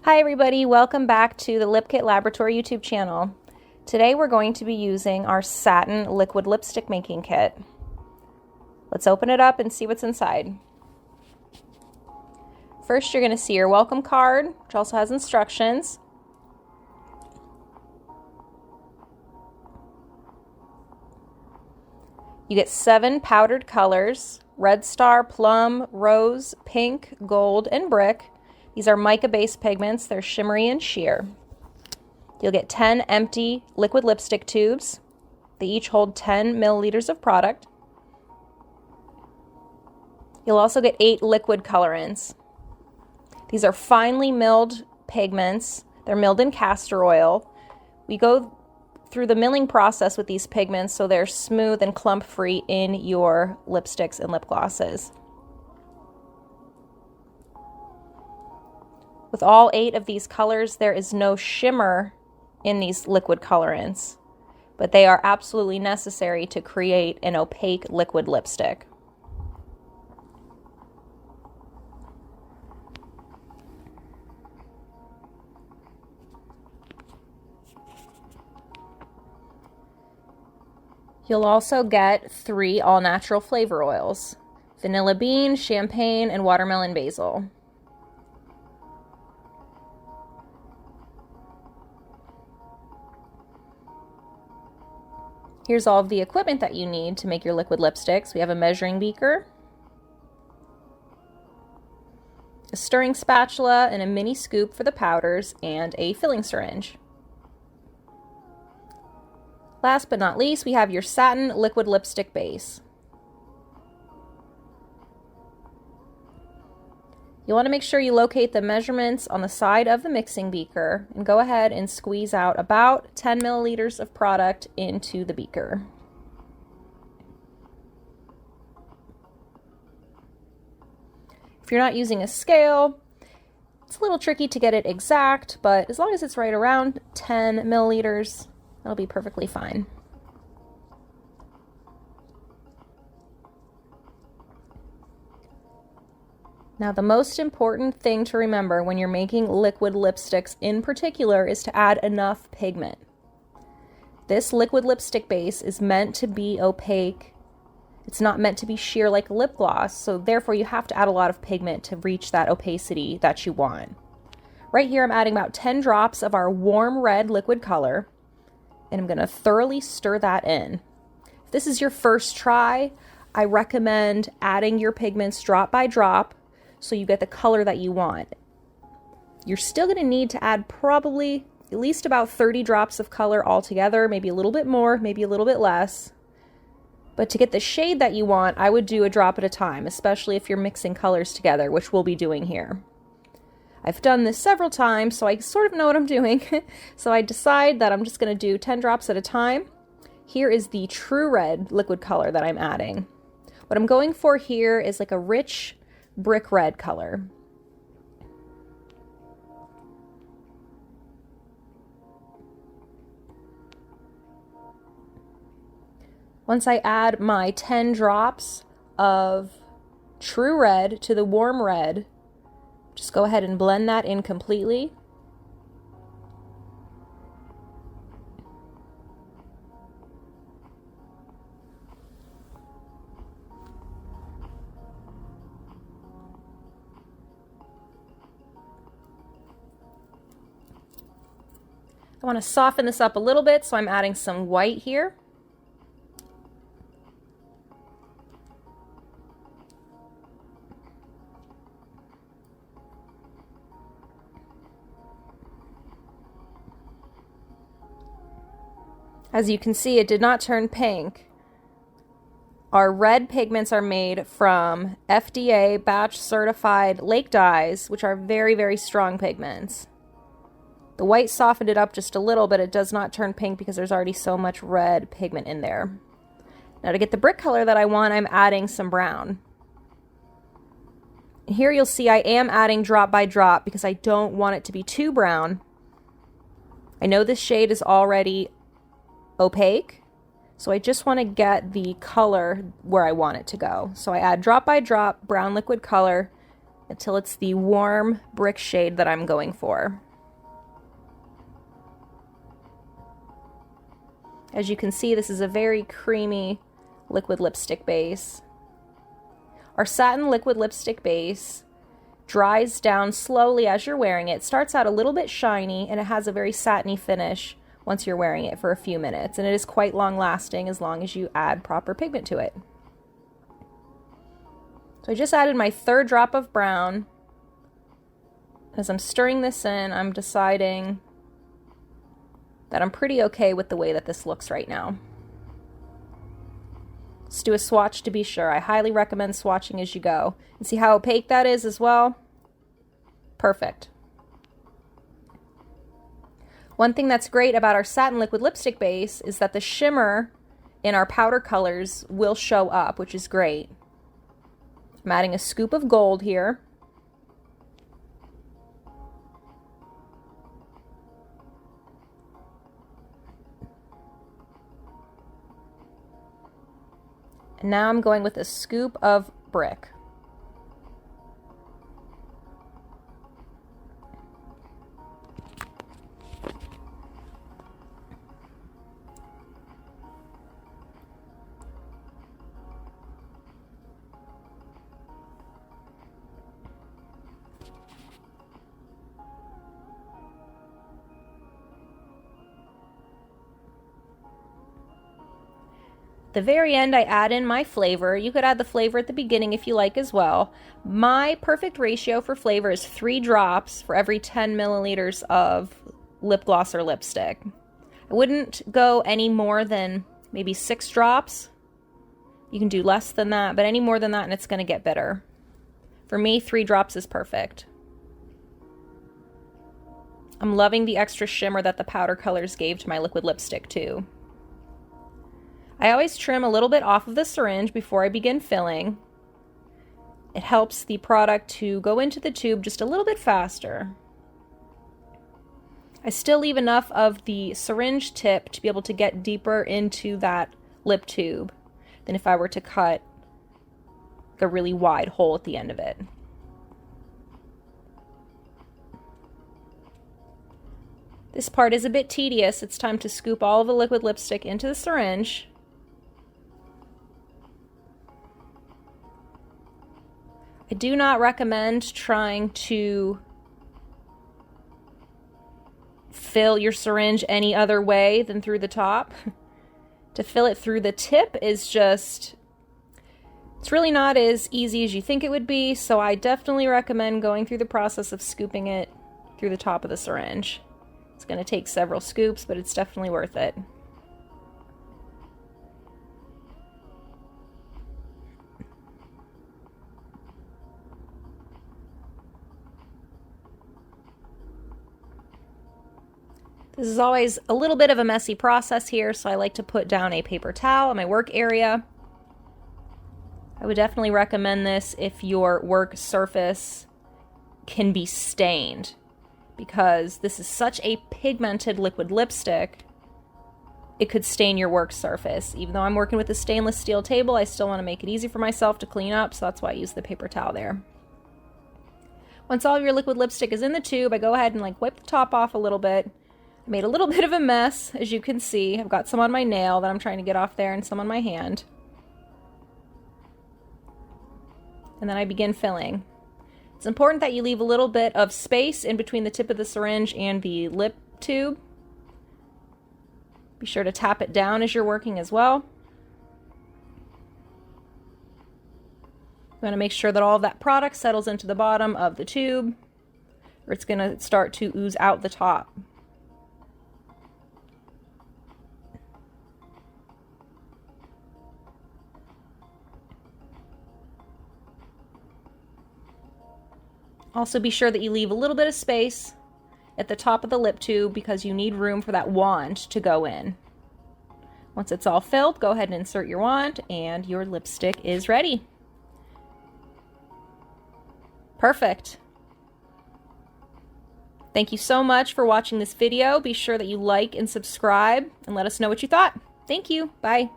Hi everybody, welcome back to the Lip Kit Laboratory YouTube channel. Today we're going to be using our Satin Liquid Lipstick Making Kit. Let's open it up and see what's inside. First you're going to see your welcome card, which also has instructions. You get 7 powdered colors: Red Star, Plum, Rose, Pink, Gold, and Brick. These are mica-based pigments. They're shimmery and sheer. You'll get 10 empty liquid lipstick tubes. They each hold 10 milliliters of product. You'll also get 8 liquid colorants. These are finely milled pigments. They're milled in castor oil. We go through the milling process with these pigments so they're smooth and clump-free in your lipsticks and lip glosses. With all 8 of these colors, there is no shimmer in these liquid colorants, but they are absolutely necessary to create an opaque liquid lipstick. You'll also get 3 all-natural flavor oils: vanilla bean, champagne, and watermelon basil. Here's all of the equipment that you need to make your liquid lipsticks. We have a measuring beaker, a stirring spatula, and a mini scoop for the powders, and a filling syringe. Last but not least, we have your satin liquid lipstick base. You want to make sure you locate the measurements on the side of the mixing beaker and go ahead and squeeze out about 10 milliliters of product into the beaker. If you're not using a scale, it's a little tricky to get it exact, but as long as it's right around 10 milliliters, that'll be perfectly fine. Now, the most important thing to remember when you're making liquid lipsticks in particular is to add enough pigment. This liquid lipstick base is meant to be opaque. It's not meant to be sheer like a lip gloss, so therefore you have to add a lot of pigment to reach that opacity that you want. Right here I'm adding about 10 drops of our warm red liquid color, and I'm going to thoroughly stir that in. If this is your first try, I recommend adding your pigments drop by drop so you get the color that you want. You're still going to need to add probably at least about 30 drops of color altogether, maybe a little bit more, maybe a little bit less. But to get the shade that you want, I would do a drop at a time, especially if you're mixing colors together, which we'll be doing here. I've done this several times, so I sort of know what I'm doing. So I decide that I'm just going to do 10 drops at a time. Here is the true red liquid color that I'm adding. What I'm going for here is like a rich brick red color. Once I add my 10 drops of true red to the warm red, just go ahead and blend that in completely. I want to soften this up a little bit, so I'm adding some white here. As you can see, it did not turn pink. Our red pigments are made from FDA batch certified lake dyes, which are very, very strong pigments. The white softened it up just a little, but it does not turn pink because there's already so much red pigment in there. Now, to get the brick color that I want, I'm adding some brown. And here you'll see I am adding drop by drop because I don't want it to be too brown. I know this shade is already opaque, so I just want to get the color where I want it to go. So I add drop by drop brown liquid color until it's the warm brick shade that I'm going for. As you can see, this is a very creamy liquid lipstick base. Our satin liquid lipstick base dries down slowly as you're wearing it. It starts out a little bit shiny, and it has a very satiny finish once you're wearing it for a few minutes, and it is quite long lasting as long as you add proper pigment to it. So I just added my third drop of brown. As I'm stirring this in, I'm deciding that I'm pretty okay with the way that this looks right now. Let's do a swatch to be sure. I highly recommend swatching as you go. And see how opaque that is as well? Perfect. One thing that's great about our satin liquid lipstick base is that the shimmer in our powder colors will show up, which is great. I'm adding a scoop of gold here. And now I'm going with a scoop of brick. At the very end, I add in my flavor. You could add the flavor at the beginning if you like as well. My perfect ratio for flavor is 3 drops for every 10 milliliters of lip gloss or lipstick. I wouldn't go any more than maybe 6 drops. You can do less than that, but any more than that and it's going to get bitter. For me, 3 drops is perfect. I'm loving the extra shimmer that the powder colors gave to my liquid lipstick too. I always trim a little bit off of the syringe before I begin filling. It helps the product to go into the tube just a little bit faster. I still leave enough of the syringe tip to be able to get deeper into that lip tube than if I were to cut a really wide hole at the end of it. This part is a bit tedious. It's time to scoop all of the liquid lipstick into the syringe. I do not recommend trying to fill your syringe any other way than through the top. To fill it through the tip is just, it's really not as easy as you think it would be, so I definitely recommend going through the process of scooping it through the top of the syringe. It's going to take several scoops, but it's definitely worth it. This is always a little bit of a messy process here, so I like to put down a paper towel in my work area. I would definitely recommend this if your work surface can be stained, because this is such a pigmented liquid lipstick, it could stain your work surface. Even though I'm working with a stainless steel table, I still want to make it easy for myself to clean up, so that's why I use the paper towel there. Once all of your liquid lipstick is in the tube, I go ahead and wipe the top off a little bit. I made a little bit of a mess, as you can see. I've got some on my nail that I'm trying to get off there and some on my hand. And then I begin filling. It's important that you leave a little bit of space in between the tip of the syringe and the lip tube. Be sure to tap it down as you're working as well. You want to make sure that all of that product settles into the bottom of the tube, or it's going to start to ooze out the top. Also be sure that you leave a little bit of space at the top of the lip tube because you need room for that wand to go in. Once it's all filled, go ahead and insert your wand and your lipstick is ready. Perfect. Thank you so much for watching this video. Be sure that you like and subscribe and let us know what you thought. Thank you. Bye.